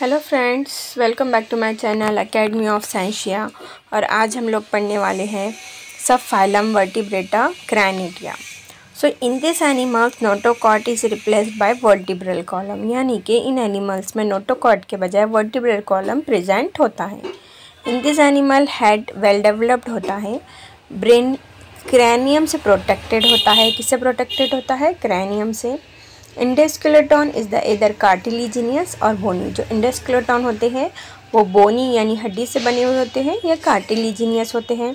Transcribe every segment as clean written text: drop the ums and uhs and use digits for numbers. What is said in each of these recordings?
Hello friends, welcome back to my channel academy of साइंसिया। और आज हम लोग पढ़ने वाले हैं subphylum vertebrata craniata. So in this animals notochord is replaced by vertebral column, यानी कि इन एनिमल्स में नोटोकॉट के बजाय वर्टिब्रल कॉलम प्रेजेंट होता है। In this animal head well developed होता है, ब्रेन क्रैनियम से प्रोटेक्टेड होता है। किससे प्रोटेक्टेड होता है? क्रैनियम से। इंडेस्केलेटन इज़ द इधर कार्टिलिजिनियस और बोनी। जो इंडेस्केलेटन होते हैं वो बोनी यानी हड्डी से बने हुए होते हैं या कार्टिलिजिनियस होते हैं।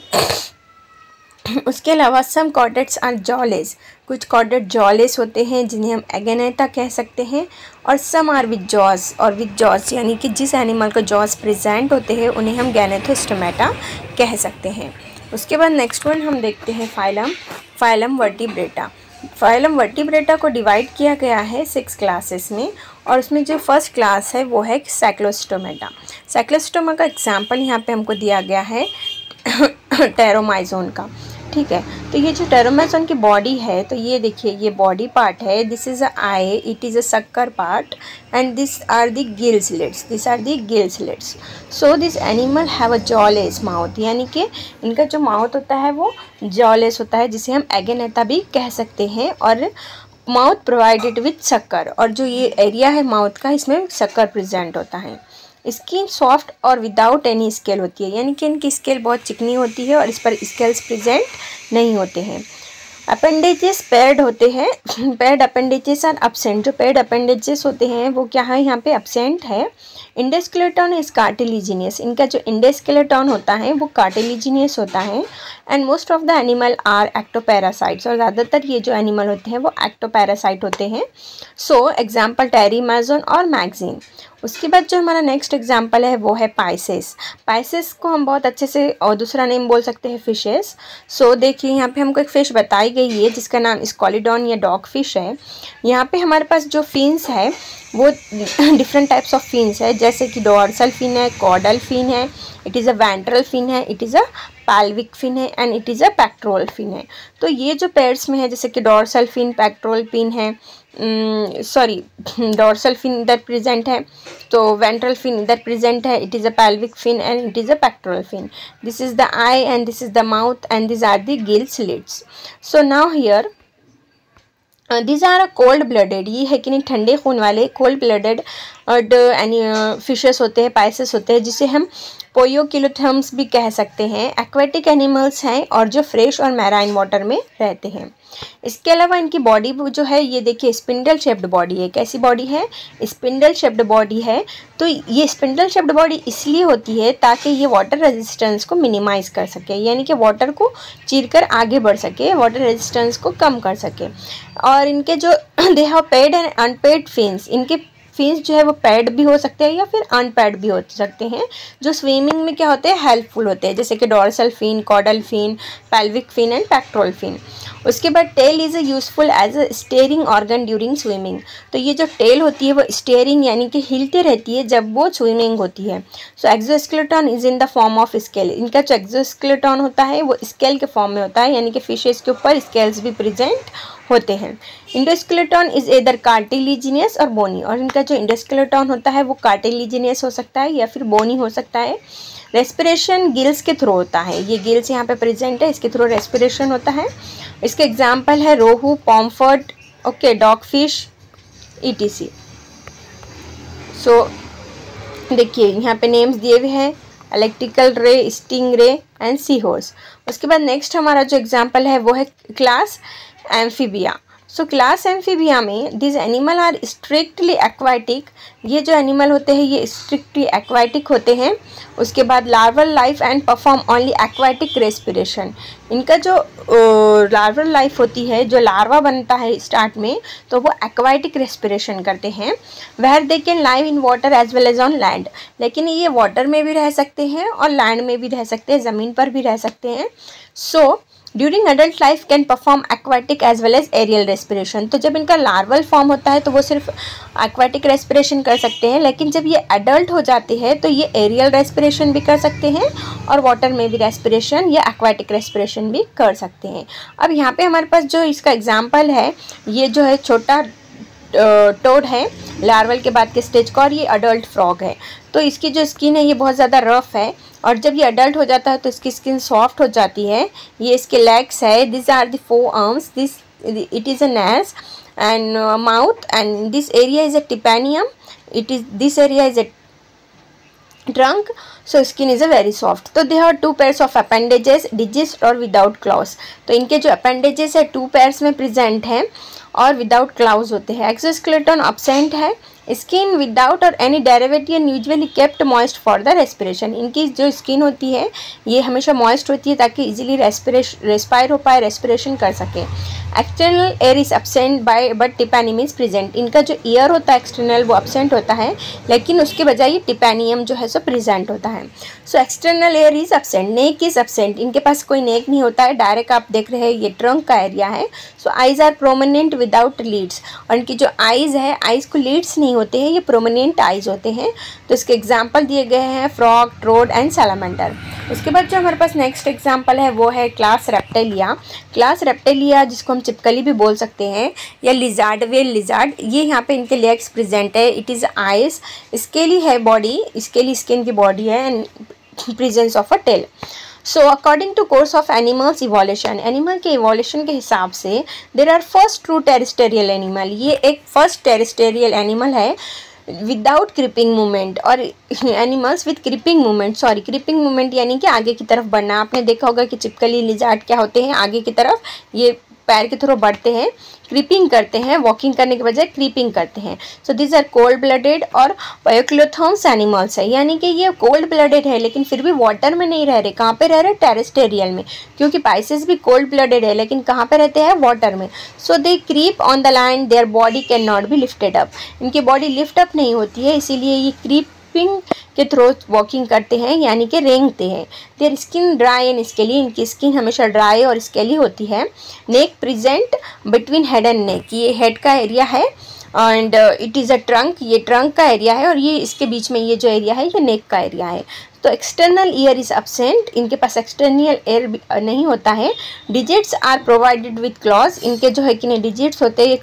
उसके अलावा सम कॉर्डेट्स आर जॉलेस, कुछ कॉर्डेट जॉलेस होते हैं जिन्हें हम एगेनेटा कह सकते हैं। और सम आर विद जॉस, और विद जॉस यानी कि जिस एनिमल को जॉस प्रेजेंट होते हैं उन्हें हम गैनेथोस्टोमेटा कह सकते हैं। उसके बाद नेक्स्ट वन हम देखते हैं फाइलम वर्टिब्रेटा। फाइलम वर्टिब्रेटा को डिवाइड किया गया है 6 क्लासेस में, और उसमें जो फर्स्ट क्लास है वो है साइक्लोस्टोमेटा। साइक्लोस्टोमा का एग्जांपल यहाँ पे हमको दिया गया है टेरोमाइजोन का। ठीक है, तो ये जो टेरोमाइजोन की बॉडी है, तो ये देखिए ये बॉडी पार्ट है। This is a eye, it is a sucker part, and this are the gill slits. So this animal have a jawless mouth, यानी कि इनका जो माउथ होता है वो जॉलेस होता है, जिसे हम एगेनेटा भी कह सकते हैं। और माउथ प्रोवाइडेड विथ सक्कर, और जो ये एरिया है माउथ का, इसमें सक्कर प्रेजेंट होता है। स्किन सॉफ्ट और विदाउट एनी स्केल होती है, यानी कि इनकी स्केल बहुत चिकनी होती है और इस पर स्केल्स प्रेजेंट नहीं होते हैं। अपेंडेजेस पेयर्ड होते हैं। Paired appendages are absent. जो पेयर्ड अपेंडेजेस होते हैं वो क्या है? यहाँ पे एब्सेंट है। इंडेस्केलेटन इज कार्टिलिजिनियस, इनका जो इंडेस्केलेटन होता है वो कार्टिलिजिनियस होता है। And most of the animal are ectoparasites, और ज़्यादातर ये जो एनिमल होते हैं वो एक्टोपैरासाइट होते हैं। सो एग्जाम्पल टेरीमाजोन और मैगजीन। उसके बाद जो हमारा नेक्स्ट एग्जाम्पल है वो है पाइसेस। पाइसेस को हम बहुत अच्छे से और दूसरा नेम बोल सकते हैं फिशेस। सो देखिए यहाँ पे हमको एक फ़िश बताई गई है जिसका नाम स्कॉलिडॉन या डॉग फिश है। यहाँ पे हमारे पास जो फिन्स है वो डिफरेंट टाइप्स ऑफ फिन्स है, जैसे कि डोर्सल फिन है, कॉर्डल फिन है, it is a ventral fin है, it is a pelvic fin है, and it is a pectoral fin है। तो ये जो पेयर्स में है, जैसे कि डोर्सल फिन, पेक्टोरल फिन है, डोर्सल फिन इधर प्रेजेंट है, तो वेंट्रल फिन इधर प्रेजेंट है, it is a pelvic fin and it is a pectoral fin. This is the eye and this is the mouth and this are the gill slits. So now here this are a cold blooded, ये है कि नहीं ठंडे खून वाले cold blooded fishes होते हैं, Pisces होते हैं, जिसे हम पोयोकिलोथर्म्स भी कह सकते हैं। एक्वेटिक एनिमल्स हैं और जो फ्रेश और मैराइन वाटर में रहते हैं। इसके अलावा इनकी बॉडी जो है ये देखिए स्पिंडल शेप्ड बॉडी है। कैसी बॉडी है? स्पिंडल शेप्ड बॉडी है। तो ये स्पिंडल शेप्ड बॉडी इसलिए होती है ताकि ये वाटर रेजिस्टेंस को मिनिमाइज़ कर सके, यानी कि वाटर को चीरकर आगे बढ़ सके, वाटर रेजिस्टेंस को कम कर सके। और इनके जो they have paired and unpaired fins, इनके फिन्स जो है वो पैड भी हो सकते हैं या फिर अनपैड भी हो सकते हैं, जो स्विमिंग में क्या होते हैं? हेल्पफुल होते हैं, जैसे कि dorsal fin, caudal fin, pelvic fin and pectoral fin. उसके बाद tail is useful as a steering organ during swimming. तो ये जो टेल होती है वो स्टीयरिंग यानी कि हिलती रहती है जब वो स्विमिंग होती है। So exoskeleton is in the form of scale, इनका जो एक्सोस्केलेटन होता है वो स्केल के फॉर्म में होता है, यानी कि फिशेस के ऊपर स्केल्स भी प्रेजेंट होते हैं। इंडेस्केलेटन इज एदर कार्टिलिजिनियस और बोनी, और इनका जो इंडेस्केलेटन होता है वो कार्टिलिजिनियस हो सकता है या फिर बोनी हो सकता है। रेस्पिरेशन गिल्स के थ्रू होता है, ये गिल्स यहाँ पे प्रेजेंट है, इसके थ्रू रेस्पिरेशन होता है। इसके एग्जाम्पल है रोहू, पॉम्फर्ट, ओके, डॉग फिश, ETC। सो देखिए यहाँ पे नेम्स दिए हुए हैं, इलेक्ट्रिकल रे, स्टिंग रे एंड सी हॉर्स। उसके बाद नेक्स्ट हमारा जो एग्जाम्पल है वो है class amphibia. So class amphibia में this animal are strictly aquatic, ये जो एनिमल होते हैं ये स्ट्रिक्टली एक्वाटिक होते हैं। उसके बाद larval life and perform only aquatic respiration, इनका जो लार्वल लाइफ होती है, जो लार्वा बनता है स्टार्ट में, तो वो एक्वाटिक रेस्पिरेशन करते हैं। Where they can live in water as well as on land, लेकिन ये वाटर में भी रह सकते हैं और लैंड में भी रह सकते हैं, ज़मीन पर भी रह सकते हैं। So during adult life can perform aquatic as well as aerial respiration. तो जब इनका लार्वल फॉर्म होता है तो वो सिर्फ एक्वाटिक रेस्पिरेशन कर सकते हैं, लेकिन जब ये एडल्ट हो जाते हैं तो ये एरियल रेस्पिरेशन भी कर सकते हैं और वाटर में भी रेस्पिरेशन या एक्वाटिक रेस्पिरेशन भी कर सकते हैं। अब यहाँ पे हमारे पास जो इसका एग्जाम्पल है, ये जो है छोटा टोड है लार्वल के बाद के स्टेज का, और ये अडल्ट फ्रॉग है। तो इसकी जो स्किन है ये बहुत ज़्यादा रफ है, और जब ये अडल्ट हो जाता है तो इसकी स्किन सॉफ्ट हो जाती है। ये इसके लेग्स है, this are the 4 arms, this it is a nares and mouth, and this area is a tympanum, this area is a trunk, so skin is a very soft। तो they have 2 pairs of appendages, digits और without claws। तो इनके जो appendages है 2 pairs में present हैं और without clause होते हैं। एक्सोस्केलेटन absent है। स्किन विदाउट और any derivative usually kept moist for the respiration. इनकी जो स्किन होती है ये हमेशा मॉइस्ट होती है ताकि इजीली रेस्पायर हो पाए, रेस्पिरेशन कर सके। External ear is absent by but tympanum is present. इनका जो ईयर होता है एक्सटर्नल वो absent होता है, लेकिन उसके बजाय ये टिपैनियम जो है सो प्रेजेंट होता है। So external ear is absent, neck is absent। इनके पास कोई नेक नहीं होता है, डायरेक्ट आप देख रहे हैं ये ट्रंक का एरिया है। So eyes are prominent without lids, और इनकी जो आइज है आइज को लीड्स नहीं होते हैं, ये प्रोमिनेंट आइज होते हैं। तो इसके एग्जाम्पल दिए गए हैं फ्रॉग, ट्रोड एंड सैलामेंडर। उसके बाद जो हमारे पास नेक्स्ट एग्जाम्पल है वो है क्लास रेप्टिलिया। क्लास रेप्टिलिया जिसको हम चिपकली भी बोल सकते हैं, या लिजार्ड, वेल लिजार्ड। ये यहाँ पे इनके लेग्स प्रेजेंट है, इट इज़ आइज, स्केली है बॉडी, स्केली स्किन की बॉडी है, and presence of a tail. So according to course of animals evolution, animal के इवोल्यूशन के हिसाब से there are first true terrestrial animal. ये एक फर्स्ट टेरेस्टेरियल एनिमल है विदाउट क्रिपिंग मूवमेंट, और animals with creeping movement, creeping movement यानी कि आगे की तरफ बढ़ना। आपने देखा होगा कि चिपकली, लिजार्ड क्या होते हैं, आगे की तरफ ये पैर के थ्रू बढ़ते हैं, क्रीपिंग करते हैं, वॉकिंग करने के बजाय क्रीपिंग करते हैं। So this are cold blooded और पायोक्लोथॉर्म्स एनिमल्स है, यानी कि ये कोल्ड ब्लडेड है लेकिन फिर भी वाटर में नहीं रह रहे। कहाँ पे रह रहे? टेरेस्टेरियल में, क्योंकि पाइसेस भी कोल्ड ब्लडेड है लेकिन कहाँ पे रहते हैं? वाटर में। So they creep on the land, their body can not be lifted up. इनकी बॉडी लिफ्ट अप नहीं होती है, इसीलिए ये क्रीपिंग के थ्रू वॉकिंग करते हैं, यानी कि रेंगते हैं। Their skin dry and scaly, इनकी स्किन हमेशा ड्राई और स्केली होती है। Neck present between head and neck, ये हेड का एरिया है, and it is a trunk, ये ट्रंक का एरिया है, और ये इसके बीच में ये जो एरिया है ये नेक का एरिया है। तो एक्सटर्नल ईयर इज absent, इनके पास एक्सटर्नल एयर नहीं होता है। Digits are provided with claws, इनके जो है कि नहीं डिजिट्स होते हैं ये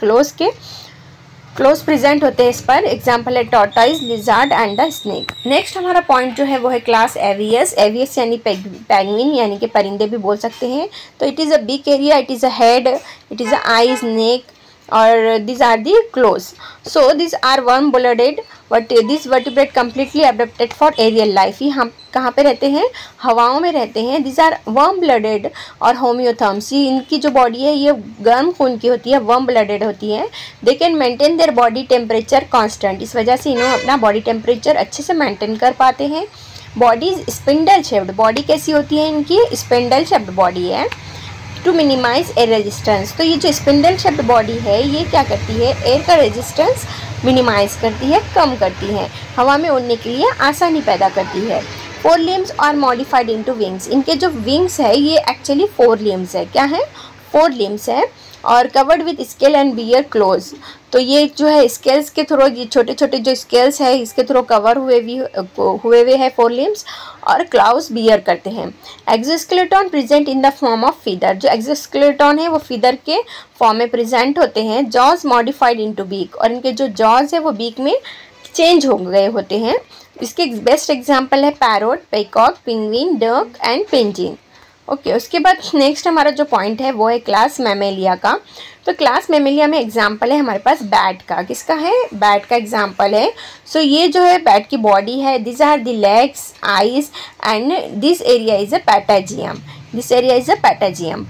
क्लोज प्रेजेंट होते हैं इस पर। एग्जाम्पल है tortoise, lizard and the snake. Next हमारा पॉइंट जो है वो है क्लास एवियस। एवियस यानी पेंगुइन, यानी कि परिंदे भी बोल सकते हैं। तो it is a big area, it is a head, it is a eyes, neck, और these are the claws. So these are warm blooded, but these vertebrate completely adapted for aerial life। ये हम कहाँ पे रहते हैं? हवाओं में रहते हैं। these are warm blooded और homeotherms, ये इनकी जो बॉडी है ये गर्म खून की होती है, warm blooded होती है। they can maintain their body temperature constant, इस वजह से इन्होंने अपना बॉडी टेम्परेचर अच्छे से मेंटेन कर पाते हैं। बॉडी स्पिंडल शेप्ड, बॉडी कैसी होती है इनकी? स्पिंडल शेप्ड बॉडी है। टू मिनिमाइज एयर रेजिस्टेंस, तो ये जो स्पिंडल शेप्ड बॉडी है ये क्या करती है? एयर का रेजिस्टेंस मिनिमाइज करती है, कम करती है, हवा में उड़ने के लिए आसानी पैदा करती है। 4 limbs are modified into wings, इनके जो विंग्स है ये एक्चुअली 4 limbs है। क्या है? 4 limbs है, और covered with scale and bear claws. तो ये जो है स्केल्स के थ्रू, ये छोटे छोटे जो स्केल्स है इसके थ्रू कवर हुए हुए हैं 4 limbs, और क्लाउज बियर करते हैं। Exoskeleton present in the form of feather, जो एक्सोस्केलेटन है वो फीदर के फॉर्म में प्रेजेंट होते हैं। जॉज मॉडिफाइड इनटू बीक, और इनके जो जॉज है वो बीक में चेंज हो गए होते हैं। इसके बेस्ट एग्जाम्पल है parrot, peacock, पिंगविन, duck and पेंजिन। Okay, उसके बाद नेक्स्ट हमारा जो पॉइंट है वो है क्लास मैमेलिया का। तो क्लास मैमेलिया में एग्जाम्पल है हमारे पास बैट का। किसका है? बैट का एग्जाम्पल है। सो ये जो है बैट की बॉडी है, this are the legs, eyes, and this area is a patagium, this area is a patagium.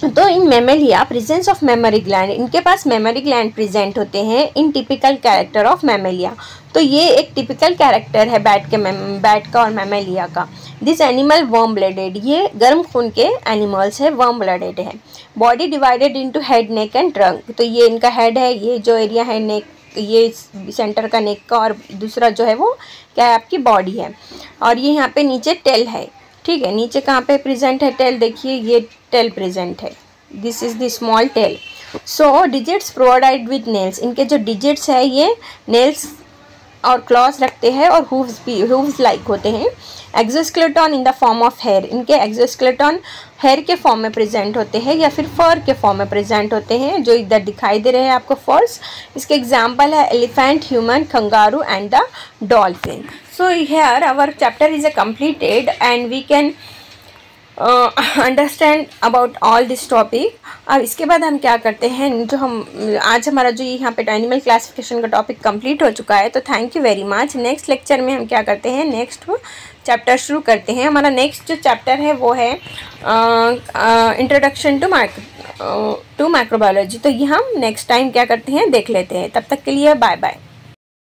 तो in mammalia presence of mammary gland, इनके पास मेमोरी ग्लैंड प्रेजेंट होते हैं in typical character of mammalia. तो ये एक typical character है bat का और मैमेलिया का। दिस एनिमल वर्म ब्लडेड, ये गर्म खून के एनिमल्स है, वर्म ब्लडेड है। Body divided into head, neck and trunk, तो ये इनका हेड है, ये जो एरिया है नेक, ये सेंटर का नेक का, और दूसरा जो है वो क्या है? आपकी बॉडी है। और ये यहाँ पे नीचे टेल है, ठीक है। नीचे कहाँ पे प्रेजेंट है टेल? देखिए ये टेल प्रेजेंट है, this is the small tell. So digits provided with nails, इनके जो डिजिट्स है ये नेल्स और क्लॉज रखते हैं और हूव्स लाइक होते हैं। Exoskeleton in the form of hair, इनके एक्सोस्केलेटन हेयर के फॉर्म में प्रेजेंट होते हैं या फिर फर के फॉर्म में प्रेजेंट होते हैं, जो इधर दिखाई दे रहे हैं आपको फर्स। इसके एग्जाम्पल है elephant, human, kangaroo and the dolphin. So here our chapter is completed and we can understand about all this topic. अब इसके बाद हम क्या करते हैं, जो हम आज हमारा जो यहाँ पे एनिमल क्लासिफिकेशन का टॉपिक कंप्लीट हो चुका है, तो thank you very much. Next lecture में हम क्या करते हैं, नेक्स्ट चैप्टर शुरू करते हैं। हमारा नेक्स्ट जो चैप्टर है वो है इंट्रोडक्शन टू माइक्रोबायोलॉजी। तो ये हम नेक्स्ट टाइम क्या करते हैं देख लेते हैं। तब तक के लिए बाय बाय।